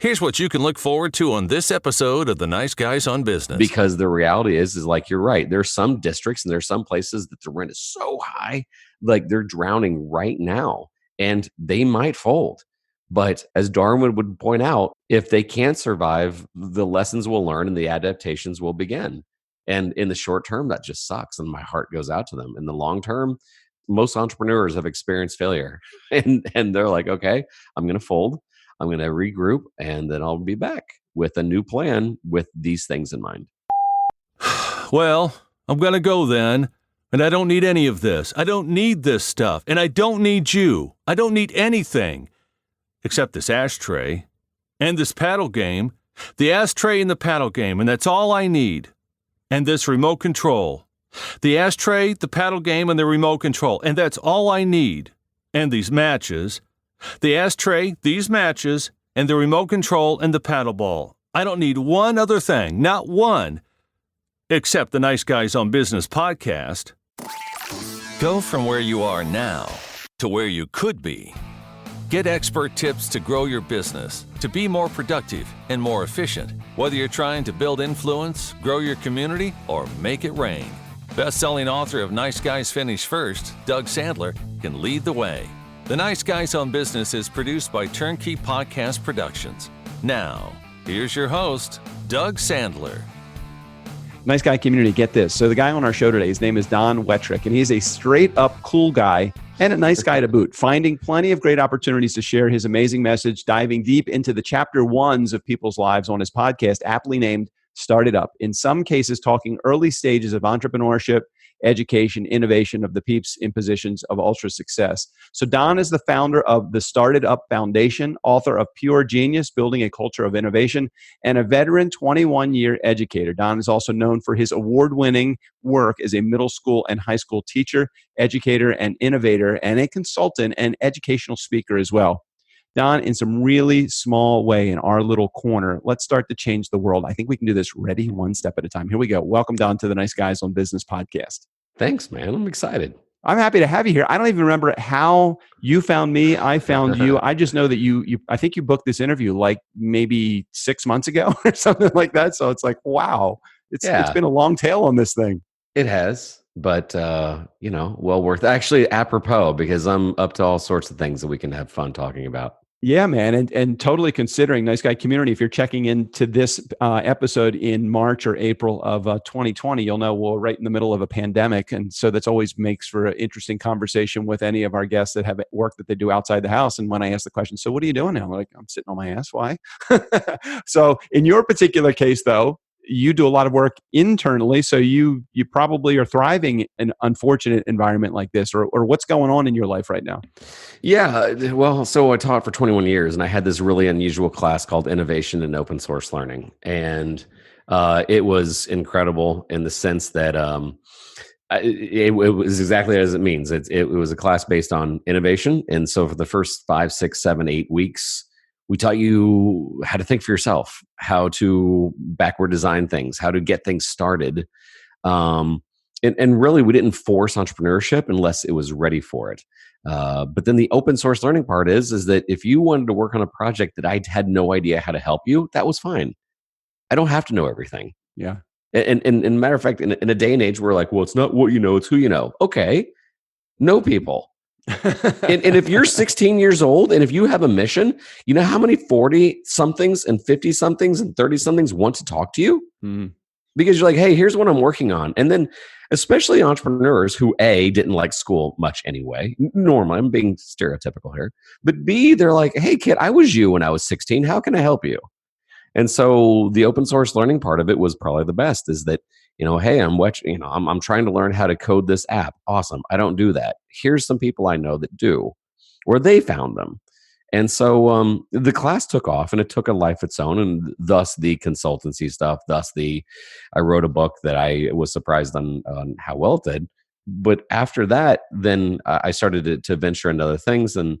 Here's what you can look forward to on this episode of The Nice Guys on Business. Because the reality is like, you're right. There's some districts and there's some places that the rent is so high, like they're drowning right now and they might fold. But as Darwin would point out, if they can't survive, the lessons we'll learn and the adaptations will begin. And in the short term, that just sucks. And my heart goes out to them. In the long term, most entrepreneurs have experienced failure and they're like, okay, I'm going to fold. I'm going to regroup and then I'll be back with a new plan with these things in mind. Well, I'm going to go then. And I don't need any of this. I don't need this stuff. And I don't need you. I don't need anything except this ashtray and this paddle game, the ashtray and the paddle game. And that's all I need. And this remote control. The ashtray, the paddle game, and the remote control. And that's all I need. And these matches. The ashtray, these matches, and the remote control and the paddle ball. I don't need one other thing, not one, except the Nice Guys on Business podcast. Go from where you are now to where you could be. Get expert tips to grow your business, to be more productive and more efficient, whether you're trying to build influence, grow your community, or make it rain. Best-selling author of Nice Guys Finish First, Doug Sandler, can lead the way. The Nice Guys on Business is produced by Turnkey Podcast Productions. Now, here's your host, Doug Sandler. Nice guy community, get this. So the guy on our show today, his name is Don Wettrick, and he's a straight up cool guy and a nice guy to boot, finding plenty of great opportunities to share his amazing message, diving deep into the chapter ones of people's lives on his podcast, aptly named Started Up. In some cases, talking early stages of entrepreneurship, education, innovation of the peeps in positions of ultra success. So Don is the founder of the STARTedUP Foundation, author of Pure Genius, Building a Culture of Innovation, and a veteran 21-year educator. Don is also known for his award-winning work as a middle school and high school teacher, educator, and innovator, and a consultant and educational speaker as well. Don, in some really small way in our little corner, let's start to change the world. I think we can do this ready, one step at a time. Here we go. Welcome, Don, to the Nice Guys on Business podcast. Thanks, man. I'm excited. I'm happy to have you here. I don't even remember how you found me. I found you. I just know that you I think you booked this interview like maybe 6 months ago or something like that. So it's like, wow, it's been a long tail on this thing. It has, but well worth actually apropos because I'm up to all sorts of things that we can have fun talking about. Yeah, man. And totally considering Nice Guy community, if you're checking into this episode in March or April of 2020, you'll know we're right in the middle of a pandemic. And so that's always makes for an interesting conversation with any of our guests that have work that they do outside the house. And when I ask the question, so what are you doing now? I'm like, I'm sitting on my ass. Why? So in your particular case, though, you do a lot of work internally. So you probably are thriving in an unfortunate environment like this, or what's going on in your life right now? Yeah. Well, so I taught for 21 years and I had this really unusual class called Innovation and Open Source Learning. And it was incredible in the sense that it was exactly as it means. It was a class based on innovation. And so for the first 5, 6, 7, 8 weeks, we taught you how to think for yourself, how to backward design things, how to get things started. And really, we didn't force entrepreneurship unless it was ready for it. But then the open source learning part is that if you wanted to work on a project that I had no idea how to help you, that was fine. I don't have to know everything. Yeah. And matter of fact, in a day and age, we're like, well, it's not what you know, it's who you know. Okay. Know people. and if you're 16 years old and if you have a mission, you know how many 40 somethings and 50 somethings and 30 somethings want to talk to you? Mm. Because you're like, hey, here's what I'm working on. And then especially entrepreneurs who A, didn't like school much anyway. Normally, I'm being stereotypical here. But B, they're like, hey, kid, I was you when I was 16. How can I help you? And so the open source learning part of it was probably the best is that, hey, I'm trying to learn how to code this app. Awesome. I don't do that. Here's some people I know that do, or they found them. And so the class took off and it took a life its own, and thus the consultancy stuff, I wrote a book that I was surprised on how well it did. But after that, then I started to venture into other things. And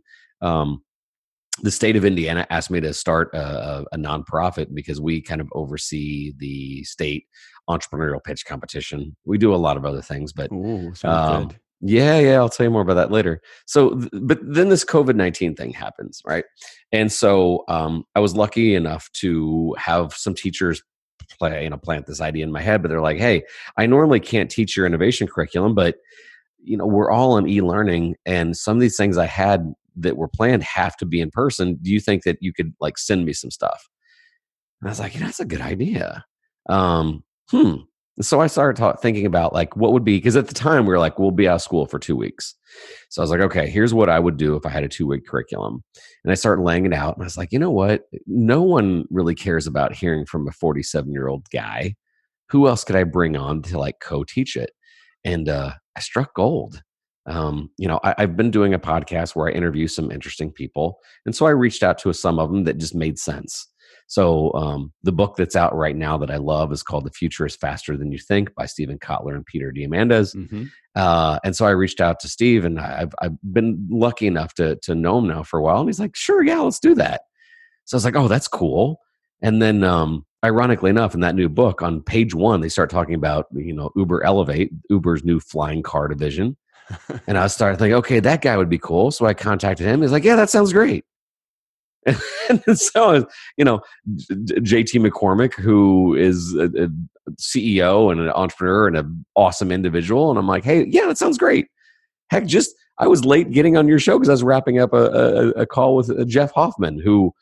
the state of Indiana asked me to start a nonprofit because we kind of oversee the state entrepreneurial pitch competition. We do a lot of other things, but sounds good. Yeah, I'll tell you more about that later. So, but then this COVID-19 thing happens, right? And so I was lucky enough to have some teachers plant this idea in my head, but they're like, hey, I normally can't teach your innovation curriculum, but we're all in e-learning, and some of these things I had that were planned have to be in person. Do you think that you could like send me some stuff? And I was like, that's a good idea. Um, hmm. So I started thinking about like what would be, because at the time we were like, we'll be out of school for 2 weeks. So I was like, okay, here's what I would do if I had a 2-week curriculum. And I started laying it out. And I was like, you know what? No one really cares about hearing from a 47-year-old guy. Who else could I bring on to like co-teach it? And I struck gold. I've been doing a podcast where I interview some interesting people. And so I reached out to some of them that just made sense. So the book that's out right now that I love is called The Future is Faster Than You Think by Stephen Kotler and Peter Diamandis. Mm-hmm. And so I reached out to Steve, and I've been lucky enough to know him now for a while. And he's like, sure, yeah, let's do that. So I was like, oh, that's cool. And then ironically enough, in that new book on page 1, they start talking about, Uber Elevate, Uber's new flying car division. And I started thinking, okay, that guy would be cool. So I contacted him. He's like, yeah, that sounds great. And so, JT McCormick, who is a CEO and an entrepreneur and an awesome individual. And I'm like, hey, yeah, that sounds great. Heck, I was late getting on your show because I was wrapping up a call with Jeff Hoffman, who,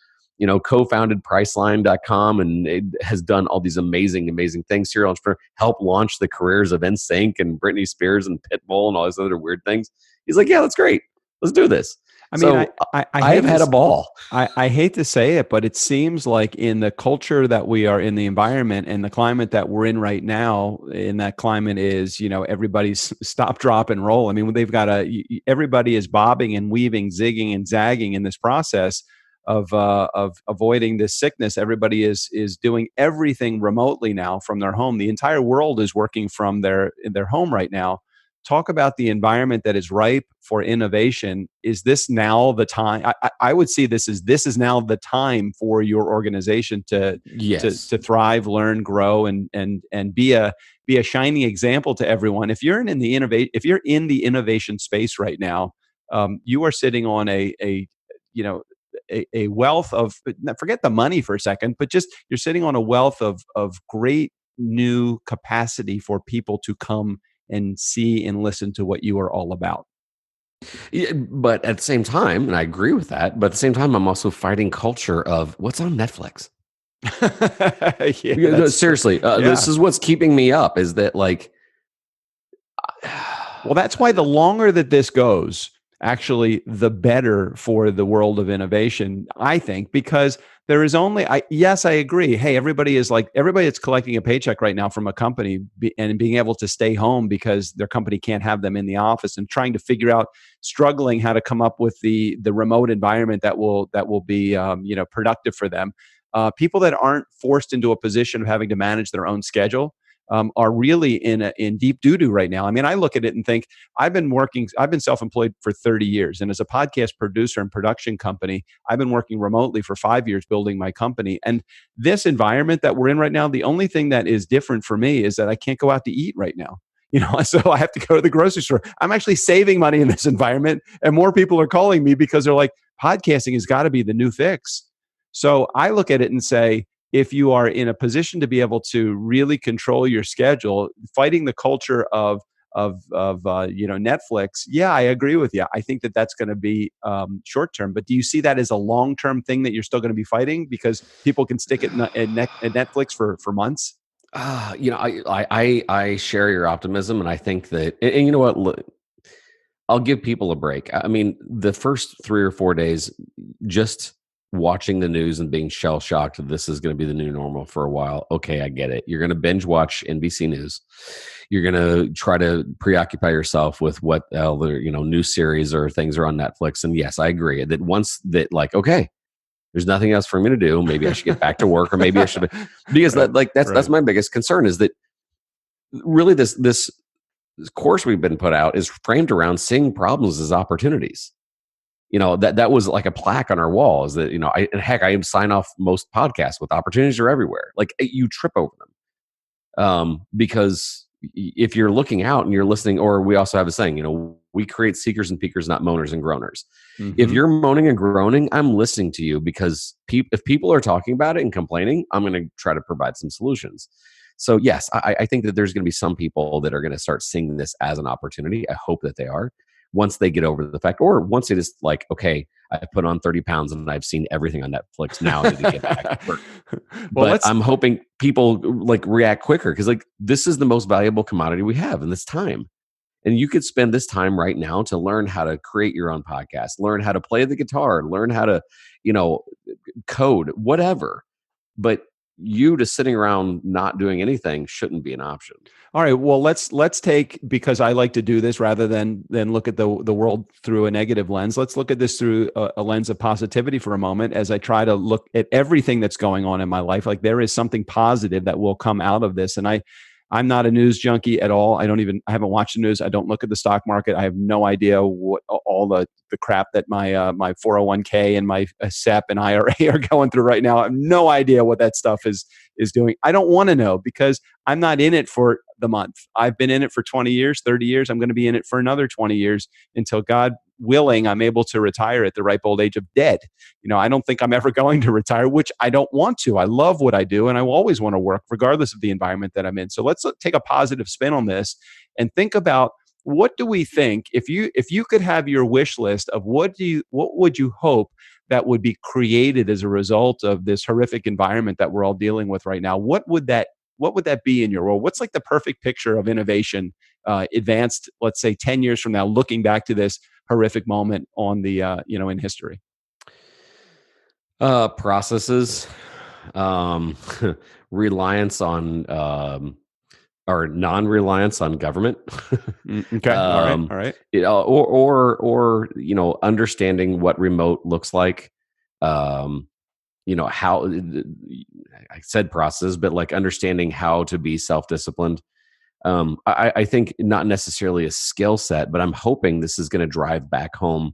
co-founded Priceline.com and it has done all these amazing things. Serial entrepreneur, helped launch the careers of NSYNC and Britney Spears and Pitbull and all these other weird things. He's like, yeah, that's great. Let's do this. I mean, I've had a ball. I hate to say it, but it seems like in the culture that we are in, the environment and the climate that we're in right now, in that climate is, everybody's stop, drop, and roll. I mean, they've got everybody is bobbing and weaving, zigging and zagging in this process of avoiding this sickness. Everybody is doing everything remotely now from their home. The entire world is working from their home right now. Talk about the environment that is ripe for innovation. Is this now the time? I would see this is now the time for your organization to thrive, learn, grow, and be a shining example to everyone. If you're in the innovation space right now, you are sitting on a wealth of, forget the money for a second, but just you're sitting on a wealth of great new capacity for people to come and see and listen to what you are all about. Yeah, but at the same time, and I agree with that, but at the same time, I'm also fighting culture of what's on Netflix. Seriously, this is what's keeping me up, is that like... Well, that's why the longer that this goes, actually, the better for the world of innovation, I think, because there is only, yes, I agree. Hey, everybody that's collecting a paycheck right now from a company and being able to stay home because their company can't have them in the office and trying to figure out, struggling how to come up with the remote environment that will be, productive for them. People that aren't forced into a position of having to manage their own schedule are really in deep doo-doo right now. I mean, I look at it and think, I've been self-employed for 30 years. And as a podcast producer and production company, I've been working remotely for 5 years building my company. And this environment that we're in right now, the only thing that is different for me is that I can't go out to eat right now. So I have to go to the grocery store. I'm actually saving money in this environment. And more people are calling me because they're like, podcasting has got to be the new fix. So I look at it and say, if you are in a position to be able to really control your schedule, fighting the culture of Netflix, yeah, I agree with you. I think that that's going to be short term. But do you see that as a long term thing that you're still going to be fighting because people can stick at Netflix for months? I share your optimism, and I think that, and you know what? Look, I'll give people a break. I mean, the first 3 or 4 days, just watching the news and being shell shocked that this is going to be the new normal for a while. Okay, I get it. You're going to binge watch NBC News. You're going to try to preoccupy yourself with what other new series or things are on Netflix. And yes, I agree that once that, like, okay, there's nothing else for me to do. Maybe I should get back to work, or maybe I should, because that's my biggest concern, is that really this course we've been put out is framed around seeing problems as opportunities. That was like a plaque on our wall, is that, I sign off most podcasts with opportunities are everywhere. Like, you trip over them. Because if you're looking out and you're listening, or we also have a saying, we create seekers and peakers, not moaners and groaners. If you're moaning and groaning, I'm listening to you, because if people are talking about it and complaining, I'm going to try to provide some solutions. So yes, I think that there's going to be some people that are going to start seeing this as an opportunity. I hope that they are, once they get over the fact, or once it is like, okay, I put on 30 pounds and I've seen everything on Netflix. Now I need to get back to work. But I'm hoping people like react quicker, because like this is the most valuable commodity we have in this time. And you could spend this time right now to learn how to create your own podcast, learn how to play the guitar, learn how to, code, whatever. But you just sitting around not doing anything shouldn't be an option. All right. Well, let's take, because I like to do this rather than look at the world through a negative lens. Let's look at this through a lens of positivity for a moment, as I try to look at everything that's going on in my life. Like, there is something positive that will come out of this. And I'm not a news junkie at all. I haven't watched the news. I don't look at the stock market. I have no idea what all the crap that my 401k and my SEP and IRA are going through right now. I have no idea what that stuff is doing. I don't want to know, because I'm not in it for the month. I've been in it for 20 years, 30 years. I'm going to be in it for another 20 years until, God willing, I'm able to retire at the ripe old age of dead. I don't think I'm ever going to retire, which I don't want to. I love what I do, and I will always want to work regardless of the environment that I'm in. So let's take a positive spin on this and think about, what do we think, if you could have your wish list of what would you hope that would be created as a result of this horrific environment that we're all dealing with right now? What would that be in your world? What's like the perfect picture of innovation advanced, let's say 10 years from now, looking back to this horrific moment on the in history? Processes, reliance on or non-reliance on government. Okay. All right. Or understanding what remote looks like. How I said process, but like understanding how to be self-disciplined. I think not necessarily a skill set, but I'm hoping this is going to drive back home.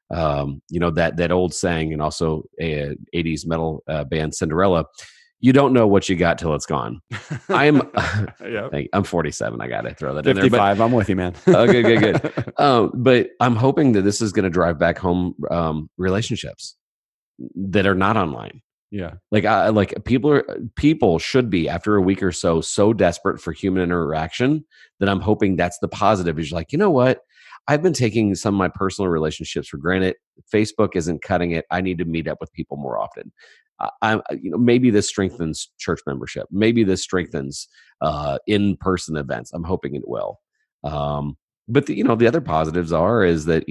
That old saying, and also a 80s metal band Cinderella, you don't know what you got till it's gone. I'm 47. I got to throw that 55, in there. 55. I'm with you, man. Okay, good. But I'm hoping that this is going to drive back home relationships that are not online. Yeah. Like people should be, after a week or so desperate for human interaction, that I'm hoping that's the positive. Is like, you know what? I've been taking some of my personal relationships for granted. Facebook isn't cutting it. I need to meet up with people more often. Maybe this strengthens church membership. Maybe this strengthens in-person events. I'm hoping it will. But the other positives is that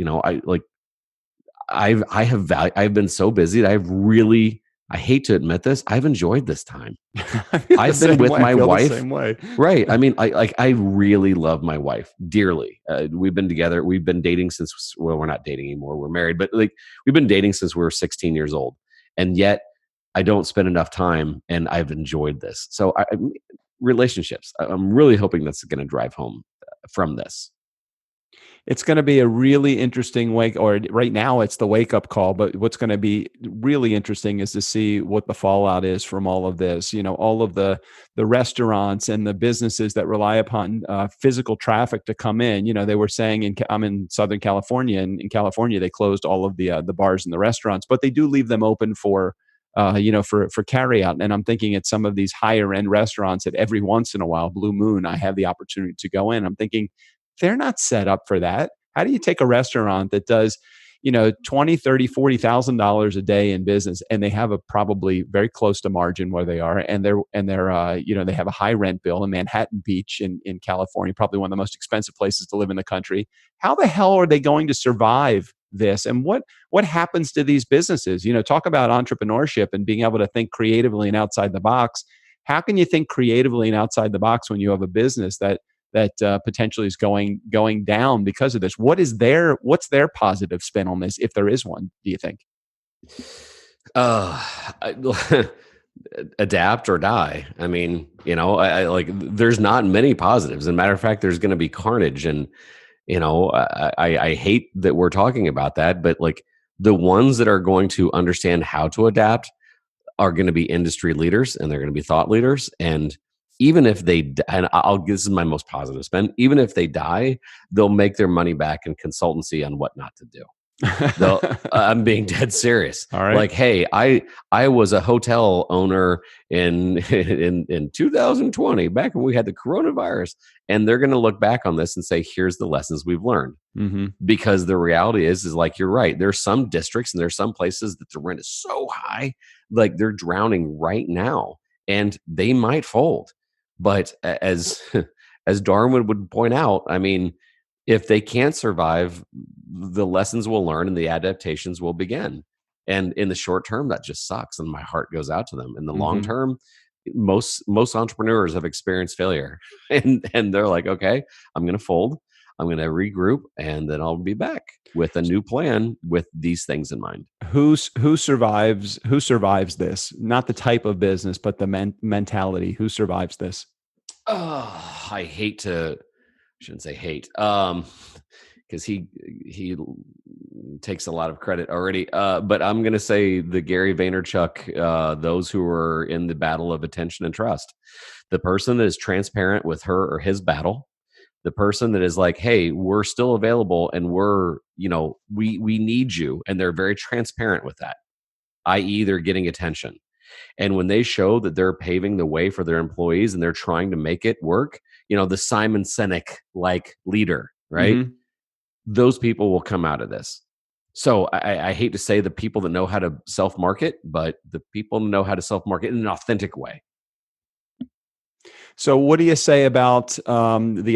I've been so busy that I hate to admit this, I've enjoyed this time. I've been with my wife. Same way. Right. I mean, I really love my wife dearly. We've been together. We've been dating since, we're not dating anymore. We're married, but we've been dating since we were 16 years old. And yet I don't spend enough time, and I've enjoyed this. So relationships, I'm really hoping that's going to drive home from this. It's going to be a really interesting right now it's the wake up call, but what's going to be really interesting is to see what the fallout is from all of this. All of the restaurants and the businesses that rely upon physical traffic to come in. They were saying I'm in Southern California, and in California they closed all of the bars and the restaurants, but they do leave them open for carry out. And I'm thinking at some of these higher end restaurants that every once in a while, Blue Moon, I have the opportunity to go in. I'm thinking, they're not set up for that. How do you take a restaurant that does, $20,000, $30,000, $40,000 a day in business, and they have a probably very close to margin where they are, and they're they have a high rent bill in Manhattan Beach in California, probably one of the most expensive places to live in the country. How the hell are they going to survive this? And what happens to these businesses? Talk about entrepreneurship and being able to think creatively and outside the box. How can you think creatively and outside the box when you have a business that potentially is going down because of this? What's their positive spin on this, if there is one, do you think? Adapt or die. I mean, there's not many positives. As a matter of fact, there's going to be carnage, and I hate that we're talking about that, but the ones that are going to understand how to adapt are going to be industry leaders, and they're going to be thought leaders. And even if they, and this is my most positive spin, even if they die, they'll make their money back in consultancy on what not to do. I'm being dead serious. All right. Like, hey, I was a hotel owner in 2020, back when we had the coronavirus, and they're going to look back on this and say, here's the lessons we've learned. Mm-hmm. Because the reality is like, you're right. There's some districts and there's some places that the rent is so high, like they're drowning right now, and they might fold. But as Darwin would point out, I mean, if they can't survive, the lessons we'll learn and the adaptations will begin. And in the short term, that just sucks, and my heart goes out to them. In the long term, most entrepreneurs have experienced failure, and they're like, okay, I'm going to fold, I'm going to regroup, and then I'll be back with a new plan with these things in mind. Who survives this? Not the type of business, but the mentality. Who survives this? Oh, I shouldn't say hate, because he takes a lot of credit already. But I'm going to say the Gary Vaynerchuk, those who are in the battle of attention and trust. The person that is transparent with her or his battle, the person that is like, hey, we're still available, and we need you. And they're very transparent with that, i.e. they're getting attention. And when they show that they're paving the way for their employees and they're trying to make it work, the Simon Sinek like leader, right? Mm-hmm. Those people will come out of this. So I hate to say the people that know how to self-market, but the people know how to self-market in an authentic way. So what do you say about the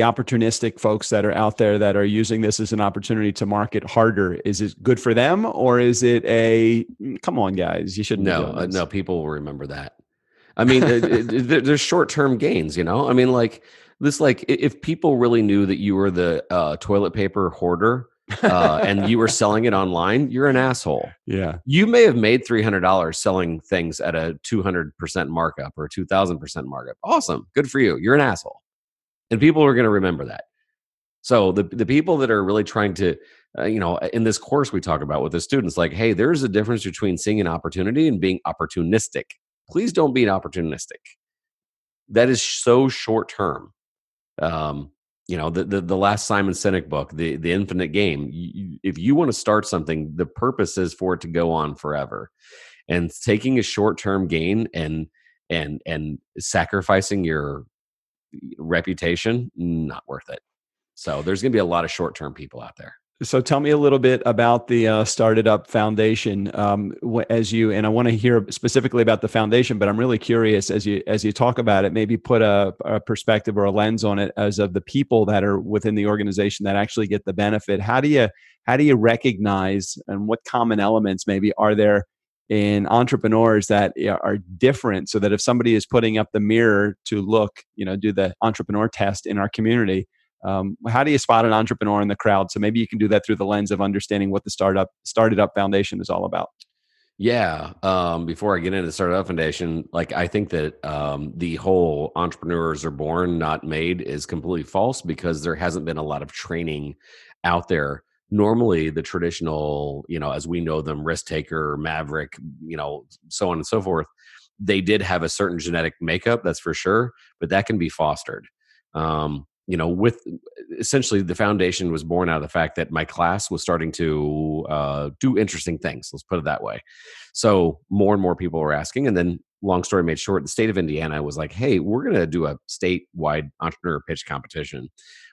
opportunistic folks that are out there that are using this as an opportunity to market harder? Is it good for them, or is it come on, guys, you shouldn't be doing this? No, people will remember that. I mean, there's short-term gains, I mean, like this, like if people really knew that you were the toilet paper hoarder and you were selling it online, you're an asshole. Yeah. You may have made $300 selling things at a 200% markup or 2,000% markup. Awesome. Good for you. You're an asshole. And people are going to remember that. So the people that are really trying to, in this course we talk about with the students, like, hey, there's a difference between seeing an opportunity and being opportunistic. Please don't be opportunistic. That is so short term. The last Simon Sinek book, the Infinite Game. If you want to start something, the purpose is for it to go on forever. And taking a short term gain and sacrificing your reputation, not worth it. So there's going to be a lot of short term people out there. So tell me a little bit about the STARTedUP Foundation. And I want to hear specifically about the foundation, but I'm really curious as you talk about it, maybe put a perspective or a lens on it as of the people that are within the organization that actually get the benefit. How do you recognize, and what common elements maybe are there in entrepreneurs that are different, so that if somebody is putting up the mirror to look, do the entrepreneur test in our community, how do you spot an entrepreneur in the crowd? So maybe you can do that through the lens of understanding what the STARTedUP Foundation is all about. Yeah. Before I get into the STARTedUP Foundation, like I think that the whole entrepreneurs are born, not made is completely false, because there hasn't been a lot of training out there. Normally the traditional, as we know them, risk taker, maverick, so on and so forth, they did have a certain genetic makeup, that's for sure, but that can be fostered. With essentially the foundation was born out of the fact that my class was starting to do interesting things. Let's put it that way. So more and more people were asking. And then, long story made short, the state of Indiana was like, hey, we're going to do a statewide entrepreneur pitch competition.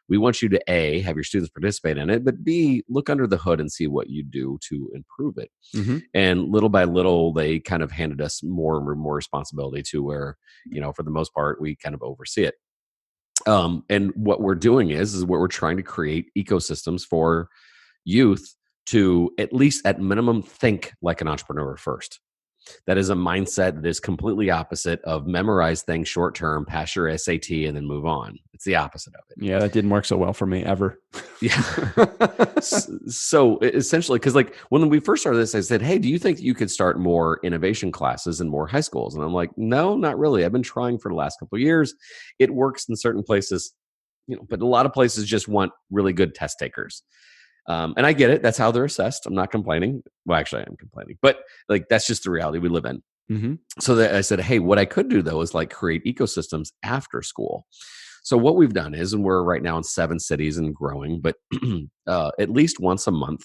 We want you to A, have your students participate in it, but B, look under the hood and see what you do to improve it. Mm-hmm. And little by little, they kind of handed us more and more responsibility to where, for the most part, we kind of oversee it. And what we're doing is what we're trying to create ecosystems for youth to, at least at minimum, think like an entrepreneur first. That is a mindset that is completely opposite of memorize things short term, pass your SAT, and then move on. It's the opposite of it. Yeah, that didn't work so well for me ever. Yeah. So essentially, because like when we first started this, I said, hey, do you think you could start more innovation classes in more high schools? And I'm like, no, not really. I've been trying for the last couple of years. It works in certain places, but a lot of places just want really good test takers. And I get it. That's how they're assessed. I'm not complaining. Well, actually, I am complaining. But like that's just the reality we live in. Mm-hmm. So that I said, hey, what I could do though is like create ecosystems after school. So what we've done is, and we're right now in 7 cities and growing, but at least once a month,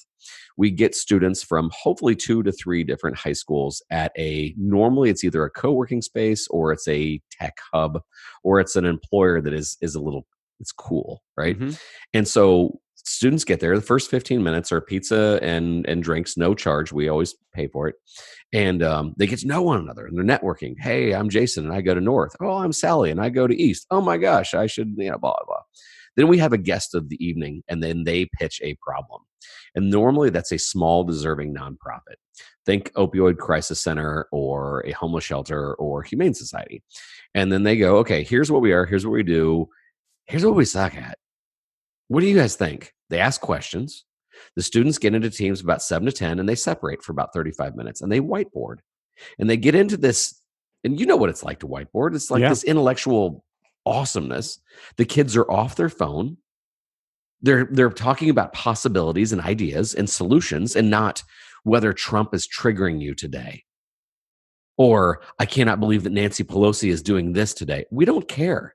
we get students from hopefully 2 to 3 different high schools at normally it's either a co-working space or it's a tech hub or it's an employer that is it's cool, right? Mm-hmm. And so students get there. The first 15 minutes are pizza and drinks, no charge. We always pay for it. And they get to know one another and they're networking. Hey, I'm Jason and I go to North. Oh, I'm Sally and I go to East. Oh my gosh, I should, blah, blah, blah. Then we have a guest of the evening and then they pitch a problem. And normally that's a small, deserving nonprofit. Think Opioid Crisis Center or a homeless shelter or Humane Society. And then they go, okay, here's what we are. Here's what we do. Here's what we suck at. What do you guys think? They ask questions. The students get into teams about 7 to 10 and they separate for about 35 minutes and they whiteboard and they get into this. And you know what it's like to whiteboard. It's like this intellectual awesomeness. The kids are off their phone. They're talking about possibilities and ideas and solutions and not whether Trump is triggering you today. Or I cannot believe that Nancy Pelosi is doing this today. We don't care.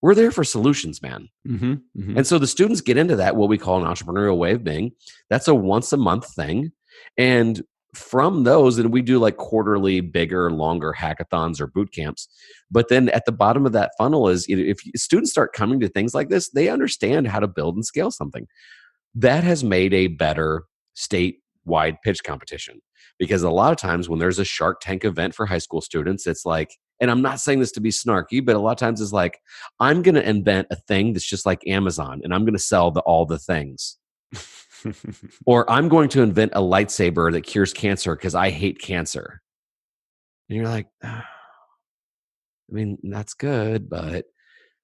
We're there for solutions, man. Mm-hmm. Mm-hmm. And so the students get into that, what we call an entrepreneurial way of being. That's a once a month thing. And from those, and we do like quarterly, bigger, longer hackathons or boot camps. But then at the bottom of that funnel is if students start coming to things like this, they understand how to build and scale something. That has made a better statewide pitch competition. Because a lot of times when there's a Shark Tank event for high school students, it's like, and I'm not saying this to be snarky, but a lot of times it's like, I'm going to invent a thing that's just like Amazon and I'm going to sell all the things. Or I'm going to invent a lightsaber that cures cancer because I hate cancer. And you're like, I mean, that's good, but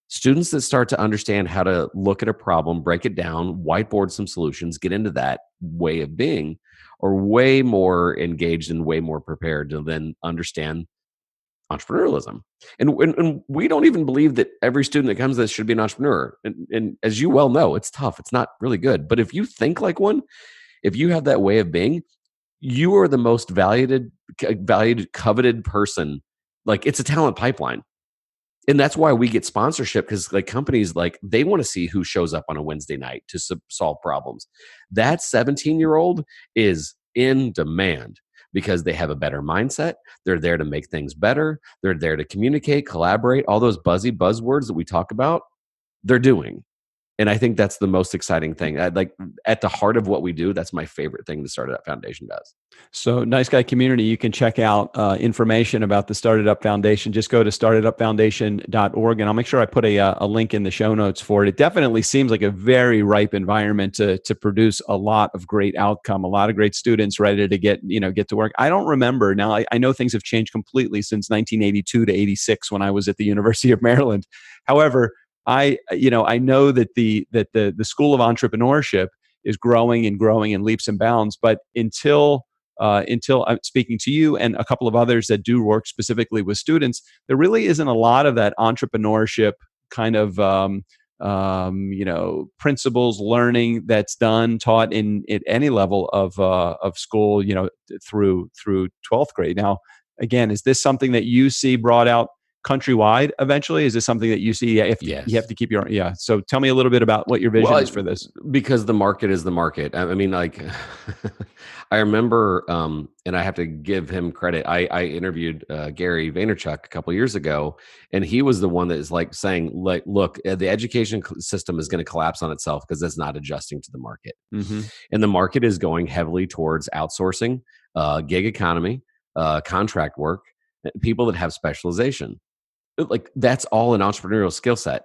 students that start to understand how to look at a problem, break it down, whiteboard some solutions, get into that way of being, are way more engaged and way more prepared to then understand entrepreneurialism. And we don't even believe that every student that comes to this should be an entrepreneur. And as you well know, it's tough. It's not really good. But if you think like one, if you have that way of being, you are the most valued, coveted person. Like it's a talent pipeline. And that's why we get sponsorship because like companies like they want to see who shows up on a Wednesday night to solve problems. That 17-year-old is in demand because they have a better mindset. They're there to make things better. They're there to communicate, collaborate, all those buzzy buzzwords that we talk about, they're doing. And I think that's the most exciting thing. Like at the heart of what we do, that's my favorite thing the StartedUp Foundation does. So Nice Guy community, you can check out information about the StartedUp Foundation. Just go to startedupfoundation.org and I'll make sure I put a link in the show notes for it. It definitely seems like a very ripe environment to produce a lot of great outcome, a lot of great students ready to get to work. I don't remember now. I know things have changed completely since 1982 to 86 when I was at the University of Maryland. However, I know that the School of Entrepreneurship is growing and growing in leaps and bounds. But until I'm speaking to you and a couple of others that do work specifically with students, there really isn't a lot of that entrepreneurship kind of principles learning that's taught at any level of school, through 12th grade. Now, again, is this something that you see brought out countrywide eventually? Is this something that you see if Yes. you have to keep so tell me a little bit about what your vision is for this? Because the market is the market. I mean, like I remember, and I have to give him credit. I interviewed Gary Vaynerchuk a couple of years ago, and he was the one that is like saying, like, look, the education system is going to collapse on itself because it's not adjusting to the market. Mm-hmm. And the market is going heavily towards outsourcing, gig economy, contract work, people that have specialization. Like that's all an entrepreneurial skill set.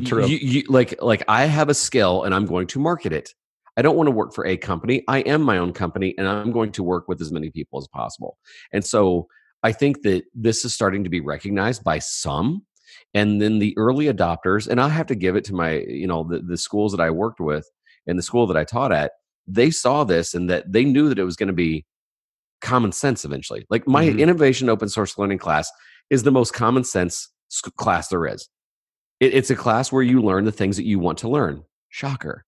True. You like I have a skill and I'm going to market it. I don't want to work for a company. I am my own company and I'm going to work with as many people as possible. And so I think that this is starting to be recognized by some. And then the early adopters, and I have to give it to my, the schools that I worked with and the school that I taught at, they saw this and that they knew that it was going to be common sense eventually. Like my innovation open source learning class is the most common sense class there is. It's a class where you learn the things that you want to learn. Shocker.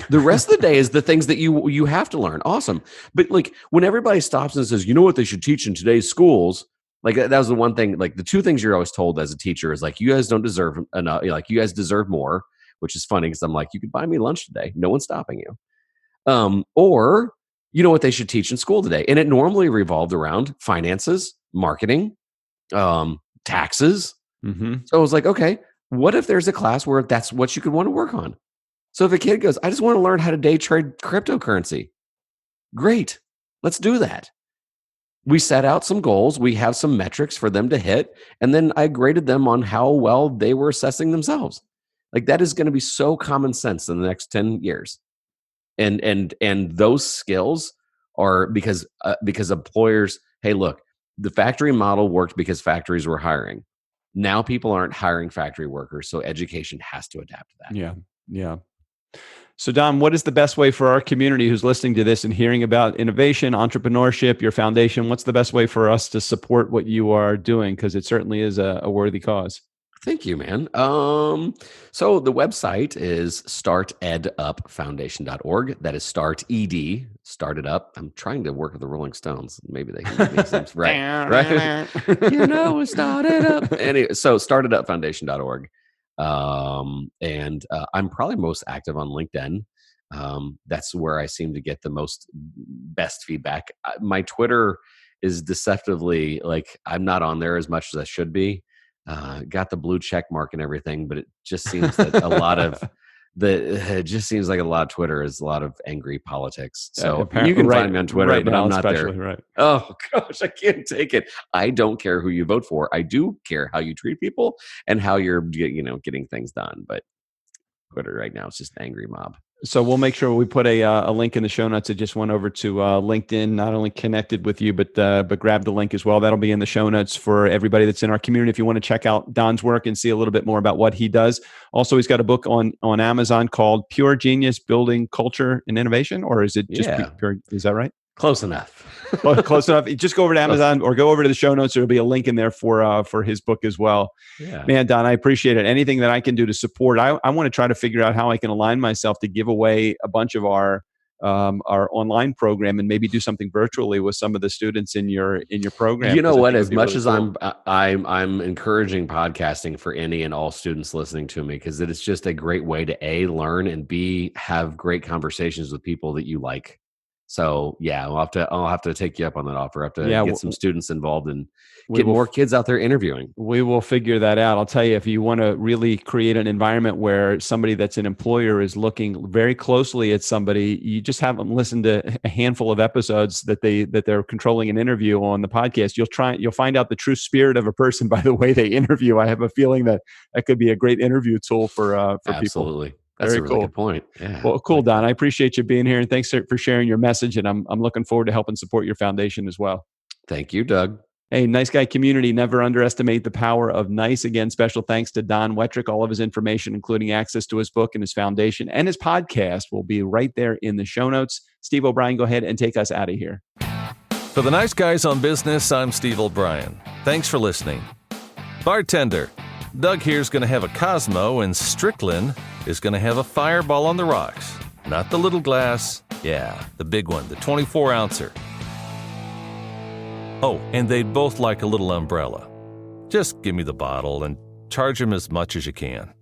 The rest of the day is the things that you have to learn. Awesome. But like when everybody stops and says, you know what they should teach in today's schools, like that was the one thing, like the two things you're always told as a teacher is like, you guys don't deserve enough. Like you guys deserve more, which is funny because I'm like, you could buy me lunch today. No one's stopping you. Or you know what they should teach in school today. And it normally revolved around finances, marketing, taxes. Mm-hmm. So I was like, okay, what if there's a class where that's what you could want to work on? So if a kid goes, I just want to learn how to day trade cryptocurrency. Great. Let's do that. We set out some goals. We have some metrics for them to hit. And then I graded them on how well they were assessing themselves. Like that is going to be so common sense in the next 10 years. And those skills are because employers, hey, look, the factory model worked because factories were hiring. Now people aren't hiring factory workers. So education has to adapt to that. Yeah. Yeah. So Don, what is the best way for our community who's listening to this and hearing about innovation, entrepreneurship, your foundation? What's the best way for us to support what you are doing? Because it certainly is a worthy cause. Thank you, man. So the website is StartedUpFoundation.org. That is Started Up. I'm trying to work with the Rolling Stones. Maybe they can give me some right. You know, started up. Anyway, so StartedUpFoundation.org. And I'm probably most active on LinkedIn. That's where I seem to get the best feedback. My Twitter is deceptively like I'm not on there as much as I should be. Got the blue check mark and everything, but it just seems that it just seems like a lot of Twitter is a lot of angry politics. So you can find me on Twitter, but I'm not there. Right. Oh gosh, I can't take it. I don't care who you vote for. I do care how you treat people and how you're, getting things done. But Twitter right now is just an angry mob. So we'll make sure we put a link in the show notes. I just went over to LinkedIn, not only connected with you, but grab the link as well. That'll be in the show notes for everybody that's in our community. If you want to check out Don's work and see a little bit more about what he does. Also, he's got a book on Amazon called Pure Genius: Building Culture and Innovation, or is it just pure? Is that right? Close enough. Well, close enough. Just go over to Amazon or go over to the show notes. There'll be a link in there for his book as well. Yeah. Man, Don, I appreciate it. Anything that I can do to support, I want to try to figure out how I can align myself to give away a bunch of our online program and maybe do something virtually with some of the students in your program. You know what? As much as I'm encouraging podcasting for any and all students listening to me, because it is just a great way to A, learn, and B, have great conversations with people that you like. So yeah, I'll have to take you up on that offer. I have to get some students involved and get more kids out there interviewing. We will figure that out. I'll tell you, if you want to really create an environment where somebody that's an employer is looking very closely at somebody, you just have them listen to a handful of episodes that they're controlling an interview on the podcast. You'll find out the true spirit of a person by the way they interview. I have a feeling that could be a great interview tool for people. Absolutely. That's Very a really cool. good point. Yeah. Well, cool, Don. I appreciate you being here, and thanks for sharing your message. And I'm looking forward to helping support your foundation as well. Thank you, Doug. Hey, Nice Guy community, never underestimate the power of nice. Again, special thanks to Don Wettrick. All of his information, including access to his book and his foundation and his podcast, will be right there in the show notes. Steve O'Brien, go ahead and take us out of here. For the Nice Guys on Business, I'm Steve O'Brien. Thanks for listening. Bartender, Doug here's going to have a Cosmo, and Strickland is going to have a Fireball on the rocks. Not the little glass. Yeah, the big one, the 24-ouncer. Oh, and they'd both like a little umbrella. Just give me the bottle and charge them as much as you can.